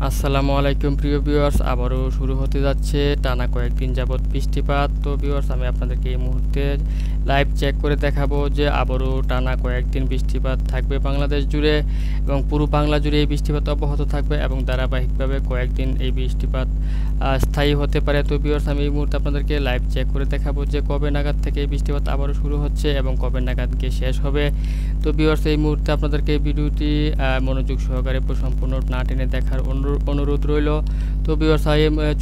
আসসালামু আলাইকুম প্রিয় ভিউয়ার্স, আবারও শুরু হতে যাচ্ছে টানা কয়েকদিন যাবৎ বৃষ্টিপাত। তো ভিউয়ার্স, আমি আপনাদেরকে এই মুহূর্তে লাইভ চেক করে দেখাবো যে আবারও টানা কয়েকদিন বৃষ্টিপাত থাকবে বাংলাদেশ জুড়ে এবং পুরো বাংলা জুড়ে এই বৃষ্টিপাত অব্যাহত থাকবে এবং ধারাবাহিকভাবে কয়েকদিন এই বৃষ্টিপাত স্থায়ী হতে পারে। তো ভিউয়ার্স, আমি এই মুহূর্তে আপনাদেরকে লাইভ চেক করে দেখাবো যে কবে নাগাদ থেকে এই বৃষ্টিপাত আবারও শুরু হচ্ছে এবং কবে নাগাদ গিয়ে শেষ হবে। তো ভিউয়ার্স, এই মুহূর্তে আপনাদেরকে এই ভিডিওটি মনোযোগ সহকারে সম্পূর্ণ না টেনে দেখার অনুরোধ রইল। তো ভিউয়ার্স,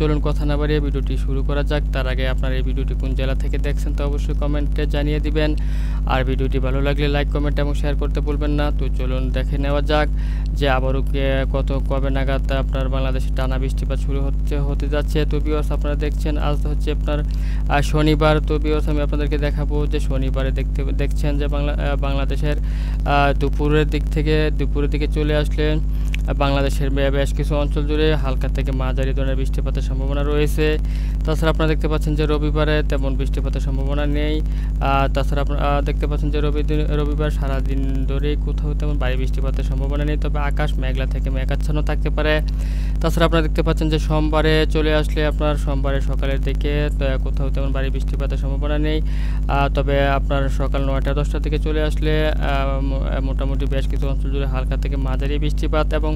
চলুন কথা না বাড়িয়ে ভিডিওটি শুরু করা যাক। তার আগে আপনার এই ভিডিওটি কোন জেলা থেকে দেখছেন তা অবশ্যই কমেন্টে জানিয়ে দিবেন। আর ভিডিওটি ভালো লাগলে লাইক, কমেন্ট এবং শেয়ার করতে ভুলবেন না। তো চলুন দেখে নেওয়া যাক যে আবারও কবে নাগাদ আপনার বাংলাদেশে টানা বৃষ্টিপাত শুরু হতে যাচ্ছে। তো ভিউয়ার্স, আপনারা দেখছেন আজ হচ্ছে আপনার শনিবার। তো ভিউয়ার্স, আমি আপনাদেরকে দেখাবো যে শনিবারে দেখছেন যে বাংলাদেশের দুপুরের দিকে চলে আসলে বাংলাদেশের বেশ কিছু অঞ্চল জুড়ে হালকা থেকে মাঝারি ধরনের বৃষ্টিপাতের সম্ভাবনা রয়েছে। তাছাড়া আপনারা দেখতে পাচ্ছেন যে রবিবারে তেমন বৃষ্টিপাতের সম্ভাবনা নেই। তাছাড়া আপনারা দেখতে পাচ্ছেন যে রবিবার সারাদিন ধরেই কোথাও তেমন ভারী বৃষ্টিপাতের সম্ভাবনা নেই, তবে আকাশ মেঘলা থেকে মেঘাচ্ছন্ন থাকতে পারে। তাছাড়া আপনারা দেখতে পাচ্ছেন যে সোমবারে চলে আসলে আপনার সোমবারে সকালের দিকে কোথাও তেমন ভারী বৃষ্টিপাতের সম্ভাবনা নেই, তবে আপনার সকাল 9টা-10টার দিকে চলে আসলে মোটামুটি বেশ কিছু অঞ্চল জুড়ে হালকা থেকে মাঝারি বৃষ্টিপাত এবং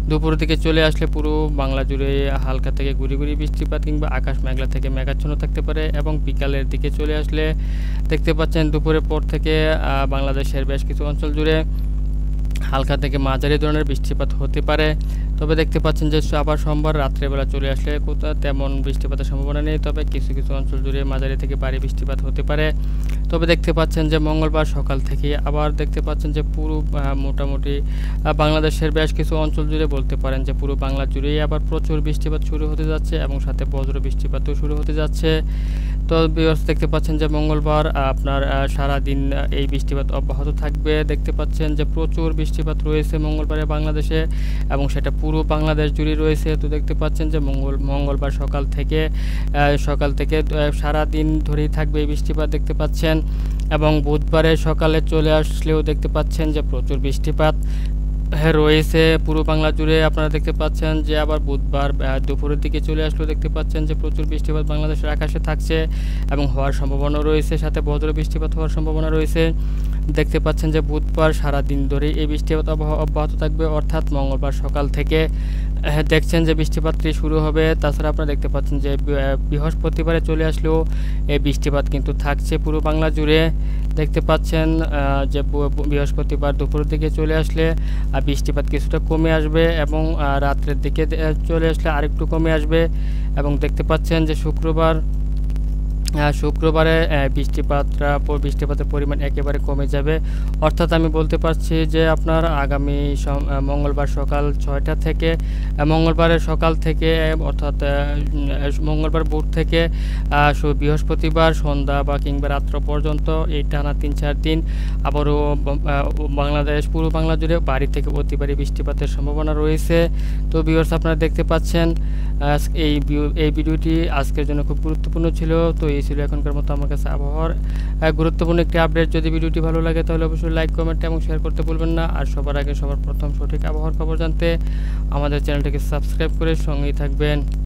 দুপুরের দিকে চলে আসলে পুরো বাংলা জুড়ে হালকা থেকে গুড়ি গুড়ি বৃষ্টিপাত কিংবা আকাশ মেঘলা থেকে মেঘাচ্ছন্ন থাকতে পারে। এবং বিকালের দিকে চলে আসলে দেখতে পাচ্ছেন দুপুরের পর থেকে বাংলাদেশের বেশ কিছু অঞ্চল জুড়ে হালকা থেকে মাঝারি ধরনের বৃষ্টিপাত হতে পারে। তবে দেখতে পাচ্ছেন যে আবার সোমবার রাত্রেবেলা চলে আসলে কোথাও তেমন বৃষ্টিপাতের সম্ভাবনা নেই, তবে কিছু কিছু অঞ্চল জুড়ে মাঝারি থেকে ভারী বৃষ্টিপাত হতে পারে। তবে দেখতে পাচ্ছেন যে মঙ্গলবার সকাল থেকে আবার দেখতে পাচ্ছেন যে পুরো মোটামুটি বাংলাদেশের বেশ কিছু অঞ্চল জুড়ে বলতে পারেন যে পুরো বাংলা জুড়েই আবার প্রচুর বৃষ্টিপাত শুরু হতে যাচ্ছে এবং সাথে বজ্র বৃষ্টিপাতও শুরু হতে যাচ্ছে। তো ভিউয়ার্স, দেখতে পাচ্ছেন যে মঙ্গলবার আপনার সারাদিন এই বৃষ্টিপাত অব্যাহত থাকবে। দেখতে পাচ্ছেন যে প্রচুর বৃষ্টিপাত রয়েছে মঙ্গলবারে বাংলাদেশে এবং সেটা পুরো বাংলাদেশ জুড়ে রয়েছে। তো দেখতে পাচ্ছেন যে মঙ্গলবার সকাল থেকে সারাদিন ধরেই থাকবে এই বৃষ্টিপাত দেখতে পাচ্ছেন এবং বুধবারে সকালে চলে আসলেও দেখতে পাচ্ছেন যে প্রচুর বৃষ্টিপাত রয়েছে পুরো বাংলা জুড়ে। আপনারা দেখতে পাচ্ছেন যে আবার বুধবার দুপুরের দিকে চলে আসলেও দেখতে পাচ্ছেন যে প্রচুর বৃষ্টিপাত বাংলাদেশের আকাশে থাকছে এবং হওয়ার সম্ভাবনা রয়েছে, সাথে বজ্র বৃষ্টিপাত হওয়ার সম্ভাবনা রয়েছে। দেখতে পাচ্ছেন যে বুধবার সারাদিন ধরে এই বৃষ্টিপাত অব্যাহত থাকবে, অর্থাৎ মঙ্গলবার সকাল থেকে দেখছেন যে বৃষ্টিপাতটি শুরু হবে। তাছাড়া আপনারা দেখতে পাচ্ছেন যে বৃহস্পতিবারে চলে আসলেও এই বৃষ্টিপাত কিন্তু থাকছে পুরো বাংলা জুড়ে। দেখতে পাচ্ছেন যে বৃহস্পতিবার দুপুরের দিকে চলে আসলে বৃষ্টিপাত কিছুটা কমে আসবে এবং রাত্রের দিকে চলে আসলে আরেকটু কমে আসবে এবং দেখতে পাচ্ছেন যে শুক্রবারে বৃষ্টিপাতের পরিমাণ একেবারে কমে যাবে। অর্থাৎ আমি বলতে পারছি যে আপনার আগামী মঙ্গলবার মঙ্গলবারের সকাল থেকে অর্থাৎ মঙ্গলবার ভোর থেকে বৃহস্পতিবার সন্ধ্যা বা কিংবা রাত্র পর্যন্ত এই টানা 3-4 দিন আবারও পুরো বাংলা জুড়ে ভারী থেকে অতি ভারী বৃষ্টিপাতের সম্ভাবনা রয়েছে। তো ভিউয়ার্স, আপনারা দেখতে পাচ্ছেন এই ভিডিওটি আজকের জন্য খুব গুরুত্বপূর্ণ ছিল। তো এই ছিল এখনকার মতো আমার কাছে আবহাওয়ার গুরুত্বপূর্ণ একটি আপডেট। যদি ভিডিওটি ভালো লাগে তাহলে অবশ্যই লাইক, কমেন্ট এবং শেয়ার করতে ভুলবেন না। আর সবার আগে সবার প্রথম সঠিক আবহাওয়ার খবর জানতে আমাদের চ্যানেলটিকে সাবস্ক্রাইব করে সঙ্গেই থাকবেন।